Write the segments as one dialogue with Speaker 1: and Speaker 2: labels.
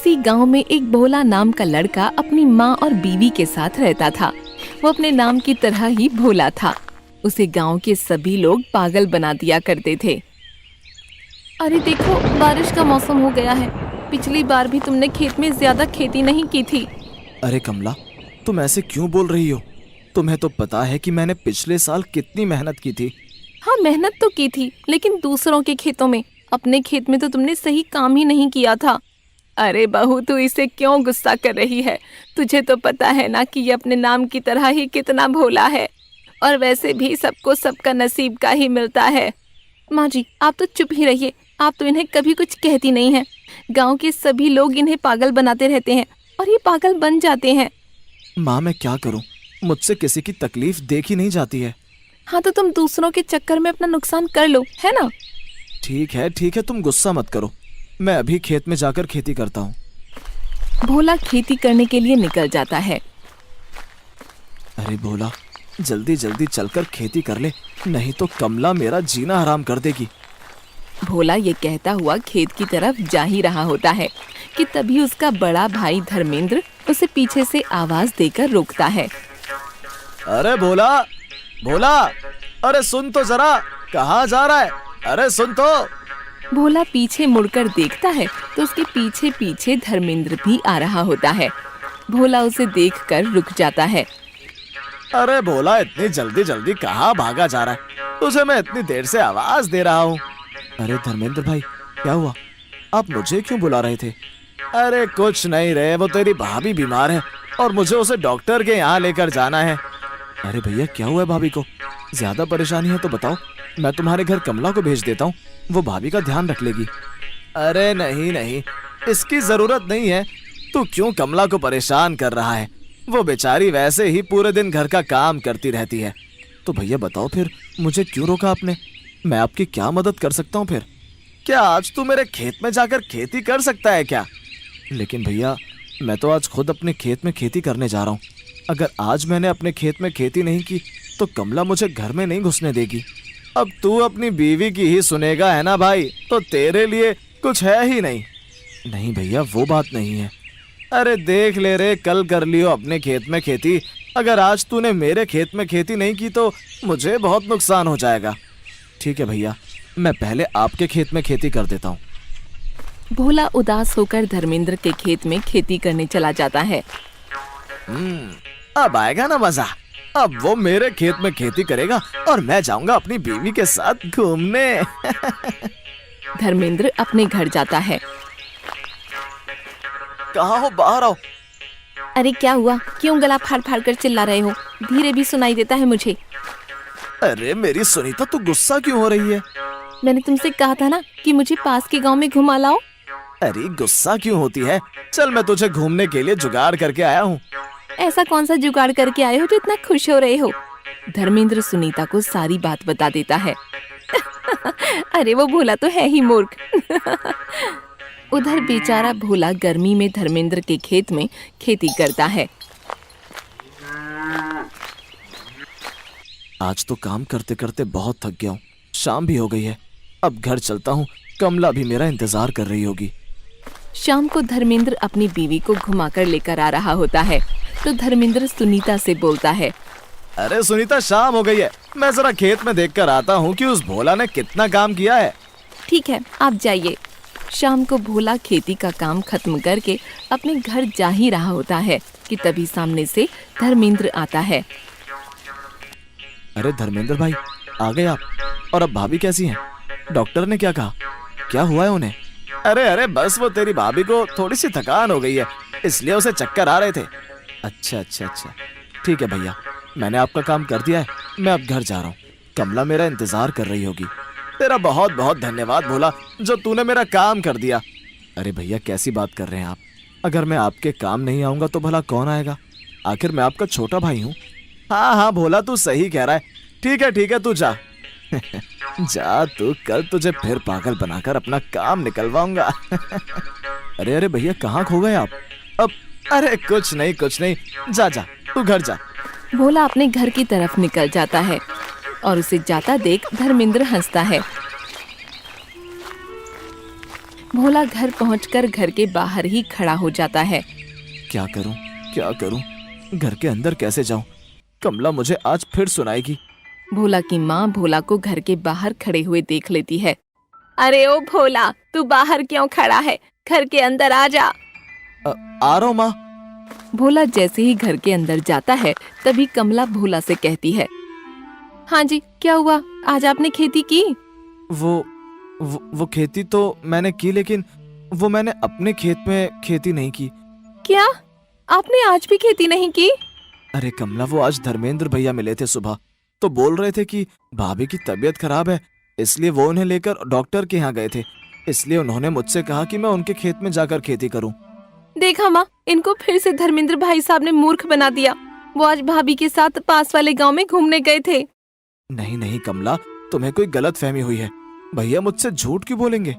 Speaker 1: किसी गांव में एक भोला नाम का लड़का अपनी माँ और बीवी के साथ रहता था। वो अपने नाम की तरह ही भोला था। उसे गांव के सभी लोग पागल बना दिया करते थे। अरे देखो, बारिश का मौसम हो गया है। पिछली बार भी तुमने खेत में ज्यादा खेती नहीं की थी।
Speaker 2: अरे कमला, तुम ऐसे क्यों बोल रही हो? तुम्हें तो पता है कि मैंने पिछले साल कितनी मेहनत की थी।
Speaker 1: हाँ, मेहनत तो की थी, लेकिन दूसरों के खेतों में। अपने खेत में तो तुमने सही काम ही नहीं किया था। अरे बहू, तू इसे क्यों गुस्सा कर रही है? तुझे तो पता है ना कि ये अपने नाम की तरह ही कितना भोला है। और वैसे भी सबको सबका नसीब का ही मिलता है। माँ जी, आप तो चुप ही रहिए। आप तो इन्हें कभी कुछ कहती नहीं हैं। गांव के सभी लोग इन्हें पागल बनाते रहते हैं और ये पागल बन जाते हैं।
Speaker 2: माँ, मैं क्या करूं? मुझसे किसी की तकलीफ देखी नहीं जाती है।
Speaker 1: हाँ, तो तुम दूसरों के चक्कर में अपना नुकसान कर लो, है ना?
Speaker 2: ठीक है, तुम गुस्सा मत करो। मैं अभी खेत में जाकर खेती करता हूँ।
Speaker 1: भोला खेती करने के लिए निकल जाता है।
Speaker 2: अरे भोला, जल्दी जल्दी चलकर खेती कर ले, नहीं तो कमला मेरा जीना हराम कर देगी।
Speaker 1: भोला ये कहता हुआ खेत की तरफ जा ही रहा होता है कि तभी उसका बड़ा भाई धर्मेंद्र उसे पीछे से आवाज देकर रोकता है।
Speaker 2: अरे भोला, भोला, अरे सुन तो जरा, कहाँ जा रहा है? अरे सुन तो।
Speaker 1: भोला पीछे मुड़कर देखता है तो उसके पीछे पीछे धर्मेंद्र भी आ रहा होता है। भोला उसे देखकर रुक जाता है।
Speaker 2: अरे भोला, इतनी जल्दी जल्दी कहाँ भागा जा रहा है? तुझे मैं इतनी देर से आवाज दे रहा हूँ। अरे धर्मेंद्र भाई, क्या हुआ? आप मुझे क्यों बुला रहे थे? अरे कुछ नहीं रे, वो तेरी भाभी बीमार है और मुझे उसे डॉक्टर के यहाँ लेकर जाना है। अरे भैया, क्या हुआ है भाभी को? ज्यादा परेशानी है तो बताओ, मैं तुम्हारे घर कमला को भेज देता हूँ, वो भाभी का ध्यान रख लेगी। अरे नहीं नहीं, इसकी जरूरत नहीं है। तू क्यों कमला को परेशान कर रहा है? वो बेचारी वैसे ही पूरे दिन घर का काम करती रहती है। तो भैया बताओ फिर, मुझे क्यों रोका आपने? मैं आपकी क्या मदद कर सकता हूँ फिर? क्या आज तू मेरे खेत में जाकर खेती कर सकता है क्या? लेकिन भैया, मैं तो आज खुद अपने खेत में खेती करने जा रहा हूँ। अगर आज मैंने अपने खेत में खेती नहीं की तो कमला मुझे घर में नहीं घुसने देगी। अब तू अपनी बीवी की ही सुनेगा, है ना भाई? तो तेरे लिए कुछ है ही नहीं। नहीं भैया, वो बात नहीं है। अरे देख ले रे, कल कर लियो अपने खेत में खेती। अगर आज तूने मेरे खेत में खेती नहीं की तो मुझे बहुत नुकसान हो जाएगा। ठीक है भैया, मैं पहले आपके खेत में खेती कर देता हूँ।
Speaker 1: भोला उदास होकर धर्मेंद्र के खेत में खेती करने चला जाता है।
Speaker 2: अब आएगा ना मजा। अब वो मेरे खेत में खेती करेगा और मैं जाऊंगा अपनी बीवी के साथ घूमने।
Speaker 1: धर्मेंद्र अपने घर जाता है।
Speaker 2: कहाँ हो? बाहर आओ।
Speaker 1: अरे क्या हुआ? क्यों गला फाड़ फाड़ कर चिल्ला रहे हो? धीरे भी सुनाई देता है मुझे।
Speaker 2: अरे मेरी सुनीता, तू गुस्सा क्यों हो रही है?
Speaker 1: मैंने तुमसे कहा था ना कि मुझे पास के गांव में घुमा लाओ।
Speaker 2: अरे गुस्सा क्यों होती है? चल, मैं तुझे घूमने के लिए जुगाड़ करके आया हूँ।
Speaker 1: ऐसा कौन सा जुगाड़ करके आए हो जो इतना खुश हो रहे हो? धर्मेंद्र सुनीता को सारी बात बता देता है। अरे वो भोला तो है ही मूर्ख। उधर बेचारा भोला गर्मी में धर्मेंद्र के खेत में खेती करता है।
Speaker 2: आज तो काम करते करते बहुत थक गया हूँ। शाम भी हो गई है, अब घर चलता हूँ। कमला भी मेरा इंतजार कर रही होगी।
Speaker 1: शाम को धर्मेंद्र अपनी बीवी को घुमाकर लेकर आ रहा होता है तो धर्मेंद्र सुनीता से बोलता है।
Speaker 2: अरे सुनीता, शाम हो गई है, मैं जरा खेत में देखकर आता हूँ कि उस भोला ने कितना काम किया है।
Speaker 1: ठीक है, आप जाइए। शाम को भोला खेती का काम खत्म करके अपने घर जा ही रहा होता है कि तभी सामने से धर्मेंद्र आता है।
Speaker 2: अरे धर्मेंद्र भाई, आ गए आप? और अब भाभी कैसी हैं? डॉक्टर ने क्या कहा? क्या हुआ है उन्हें? अरे बस वो तेरी भाभी को थोड़ी सी थकान हो गई है, इसलिए उसे चक्कर आ रहे थे। अच्छा, ठीक है भैया, मैंने आपका काम कर दिया है। मैं अब घर जा रहा हूँ। कमला मेरा इंतजार कर रही होगी। तेरा बहुत बहुत धन्यवाद भोला, जो तूने मेरा काम कर दिया। अरे भैया, कैसी बात कर रहे हैं आप? अगर मैं आपके काम नहीं आऊंगा तो भला कौन आएगा? आखिर मैं आपका छोटा भाई हूँ। हाँ भोला, तू सही कह रहा है। ठीक है, तू जा। जा तू, कल तुझे फिर पागल बनाकर अपना काम निकलवाऊंगा। अरे भैया, कहाँ खो गए आप? अब अरे कुछ नहीं, जा तू घर जा।
Speaker 1: भोला अपने घर की तरफ निकल जाता है और उसे जाता देख धर्मेंद्र हंसता है। भोला घर पहुंचकर घर के बाहर ही खड़ा हो जाता है।
Speaker 2: क्या करूं, क्या करूं? घर के अंदर कैसे जाऊं? कमला मुझे आज फिर सुनाएगी।
Speaker 1: भोला की माँ भोला को घर के बाहर खड़े हुए देख लेती है। अरे ओ भोला, तू बाहर क्यों खड़ा है? घर के अंदर आ जा।
Speaker 2: आ रहा हूं माँ।
Speaker 1: भोला जैसे ही घर के अंदर जाता है तभी कमला भोला से कहती है, हाँ जी, क्या हुआ? आज आपने खेती की?
Speaker 2: वो खेती तो मैंने की, लेकिन वो मैंने अपने खेत में खेती नहीं की।
Speaker 1: क्या? आपने आज भी खेती नहीं की?
Speaker 2: अरे कमला, वो आज धर्मेंद्र भैया मिले थे सुबह, तो बोल रहे थे कि भाभी की तबीयत खराब है, इसलिए वो उन्हें लेकर डॉक्टर के यहाँ गए थे। इसलिए उन्होंने मुझसे कहा कि मैं उनके खेत में जाकर खेती करूं।
Speaker 1: देखा माँ, इनको फिर से धर्मेंद्र भाई साहब ने मूर्ख बना दिया। वो आज भाभी के साथ पास वाले गांव में घूमने गए थे।
Speaker 2: नहीं नहीं कमला, तुम्हें कोई गलत फहमी हुई है। भैया मुझसे झूठ क्यों बोलेंगे?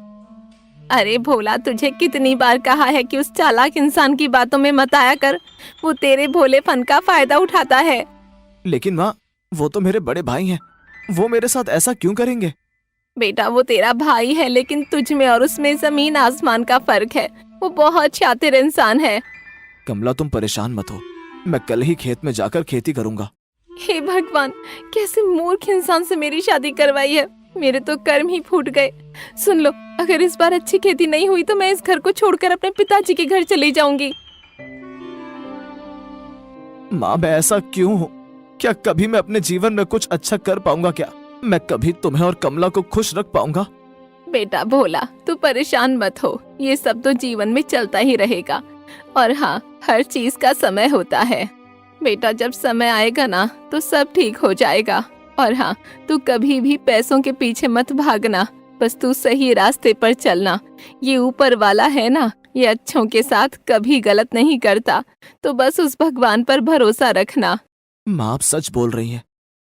Speaker 1: अरे भोला, तुझे कितनी बार कहा है कि उस चालाक इंसान की बातों में मत आया कर। वो तेरे भोलेपन का फायदा उठाता है।
Speaker 2: लेकिन माँ, वो तो मेरे बड़े भाई हैं, वो मेरे साथ ऐसा क्यों करेंगे?
Speaker 1: बेटा, वो तेरा भाई है, लेकिन तुझ में और उसमें जमीन आसमान का फर्क है। वो बहुत शातिर इंसान है।
Speaker 2: कमला, तुम परेशान मत हो, मैं कल ही खेत में जाकर खेती करूंगा।
Speaker 1: हे भगवान, कैसे मूर्ख इंसान से मेरी शादी करवाई है। मेरे तो कर्म ही फूट गए। सुन लो, अगर इस बार अच्छी खेती नहीं हुई तो मैं इस घर को छोड़कर अपने पिताजी के घर चली जाऊंगी।
Speaker 2: माँ, मैं ऐसा क्यों हूँ? क्या कभी मैं अपने जीवन में कुछ अच्छा कर पाऊंगा? क्या मैं कभी तुम्हें और कमला को खुश रख पाऊंगा?
Speaker 1: बेटा भोला, तू परेशान मत हो। ये सब तो जीवन में चलता ही रहेगा। और हाँ, हर चीज का समय होता है। बेटा, जब समय आएगा ना तो सब ठीक हो जाएगा। और हाँ, तू कभी भी पैसों के पीछे मत भागना, बस तू सही रास्ते पर चलना। ये ऊपर वाला है ना, ये अच्छों के साथ कभी गलत नहीं करता, तो बस उस भगवान पर भरोसा रखना।
Speaker 2: माँ, आप सच बोल रही हैं,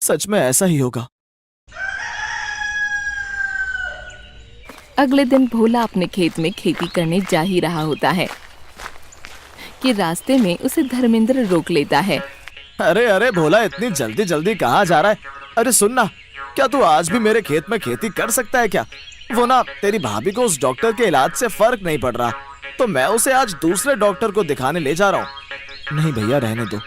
Speaker 2: सच में ऐसा ही होगा।
Speaker 1: अगले दिन भोला अपने खेत में खेती करने जा ही रहा होता है कि रास्ते में उसे धर्मेंद्र रोक लेता है।
Speaker 2: अरे अरे भोला, इतनी जल्दी जल्दी कहाँ जा रहा है? अरे सुनना, क्या तू आज भी मेरे खेत में खेती कर सकता है क्या? वो ना, तेरी भाभी को उस डॉक्टर के इलाज से फर्क नहीं पड़ रहा, तो मैं उसे आज दूसरे डॉक्टर को दिखाने ले जा रहा हूँ। नहीं भैया, रहने दो।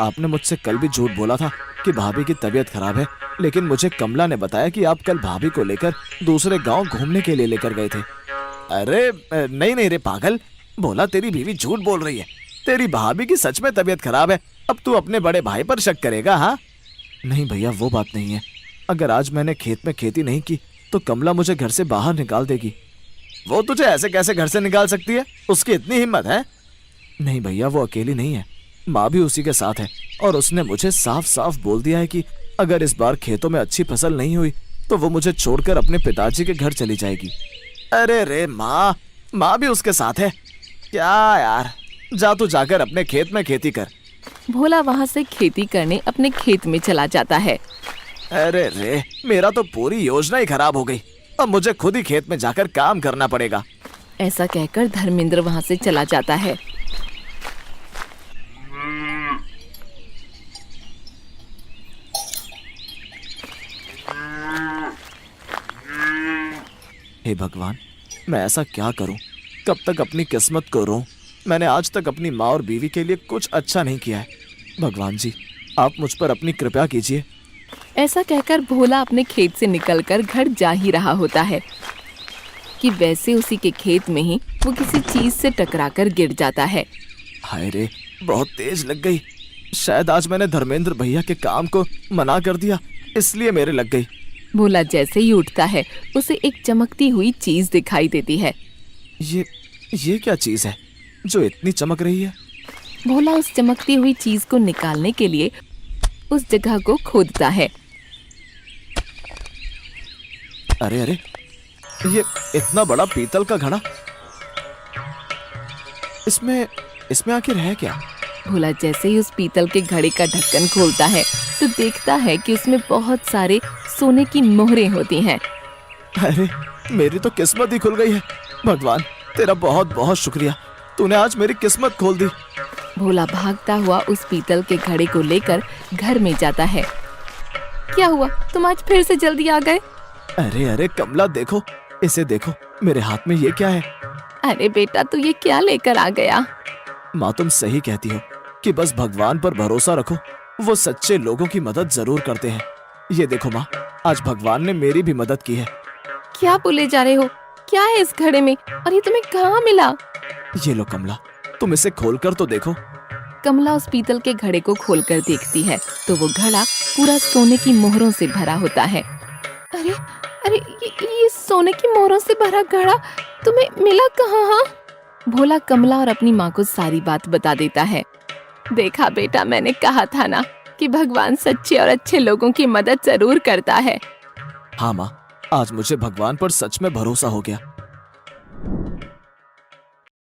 Speaker 2: आपने मुझसे कल भी झूठ बोला था कि भाभी की तबीयत खराब है, लेकिन मुझे कमला ने बताया कि आप कल भाभी को लेकर दूसरे गांव घूमने के लिए लेकर गए थे। अरे नहीं नहीं रे पागल, भोला, तेरी बीवी झूठ बोल रही है। तेरी भाभी की सच में तबीयत खराब है। अब तू अपने बड़े भाई पर शक करेगा? हाँ नहीं भैया, वो बात नहीं है। अगर आज मैंने खेत में खेती नहीं की तो कमला मुझे घर से बाहर निकाल देगी। वो तुझे ऐसे कैसे घर से निकाल सकती है? उसकी इतनी हिम्मत है? नहीं भैया, वो अकेली नहीं है, माँ भी उसी के साथ है। और उसने मुझे साफ साफ बोल दिया है कि अगर इस बार खेतों में अच्छी फसल नहीं हुई तो वो मुझे छोड़कर अपने पिताजी के घर चली जाएगी। अरे रे माँ भी उसके साथ है क्या? यार, जा तू जाकर अपने खेत में खेती कर।
Speaker 1: भोला वहाँ से खेती करने अपने खेत में चला जाता है।
Speaker 2: अरे रे, मेरा तो पूरी योजना ही खराब हो गई। अब मुझे खुद ही खेत में जाकर काम करना पड़ेगा।
Speaker 1: ऐसा कहकर धर्मेंद्र वहाँ से चला जाता है।
Speaker 2: हे भगवान, मैं ऐसा क्या करूं? कब तक अपनी किस्मत को रोऊं? मैंने आज तक अपनी माँ और बीवी के लिए कुछ अच्छा नहीं किया है। भगवान जी, आप मुझ पर अपनी कृपा कीजिए।
Speaker 1: ऐसा कहकर भोला अपने खेत से निकलकर घर जा ही रहा होता है कि वैसे उसी के खेत में ही वो किसी चीज से टकराकर गिर जाता है।
Speaker 2: हाय रे, बहुत तेज लग गई। शायद आज मैंने धर्मेंद्र भैया के काम को मना कर दिया, इसलिए मेरे लग गई।
Speaker 1: भोला जैसे ही उठता है उसे एक चमकती हुई चीज दिखाई देती है।
Speaker 2: ये क्या चीज है जो इतनी चमक रही है?
Speaker 1: भोला उस चमकती हुई चीज को निकालने के लिए उस जगह को खोदता है।
Speaker 2: अरे अरे, ये इतना बड़ा पीतल का घड़ा, इसमें आखिर है क्या?
Speaker 1: भोला जैसे ही उस पीतल के घड़े का ढक्कन खोलता है तो देखता है कि उसमें बहुत सारे सोने की मोहरें होती हैं।
Speaker 2: अरे, मेरी तो किस्मत ही खुल गई है। भगवान, तेरा बहुत बहुत शुक्रिया, तूने आज मेरी किस्मत खोल दी।
Speaker 1: भोला भागता हुआ उस पीतल के घड़े को लेकर घर में जाता है। क्या हुआ, तुम आज फिर से जल्दी आ गए?
Speaker 2: अरे अरे कमला, देखो, इसे देखो, मेरे हाथ में ये क्या है?
Speaker 1: अरे बेटा, तू ये क्या लेकर आ गया?
Speaker 2: माँ, तुम सही कहती हो कि बस भगवान पर भरोसा रखो, वो सच्चे लोगों की मदद जरूर करते हैं। ये देखो माँ, आज भगवान ने मेरी भी मदद की है।
Speaker 1: क्या बोले जा रहे हो? क्या है इस घड़े में और ये तुम्हें कहाँ मिला?
Speaker 2: ये लो कमला, तुम इसे खोलकर तो देखो।
Speaker 1: कमला उस पीतल के घड़े को खोलकर देखती है तो वो घड़ा पूरा सोने की मोहरों से भरा होता है। अरे अरे, ये सोने की मोहरों से भरा घड़ा तुम्हें मिला कहाँ? हाँ? भोला कमला और अपनी माँ को सारी बात बता देता है। देखा बेटा, मैंने कहा था ना कि भगवान सच्चे और अच्छे लोगों की मदद जरूर करता है।
Speaker 2: हाँ माँ, आज मुझे भगवान पर सच में भरोसा हो गया।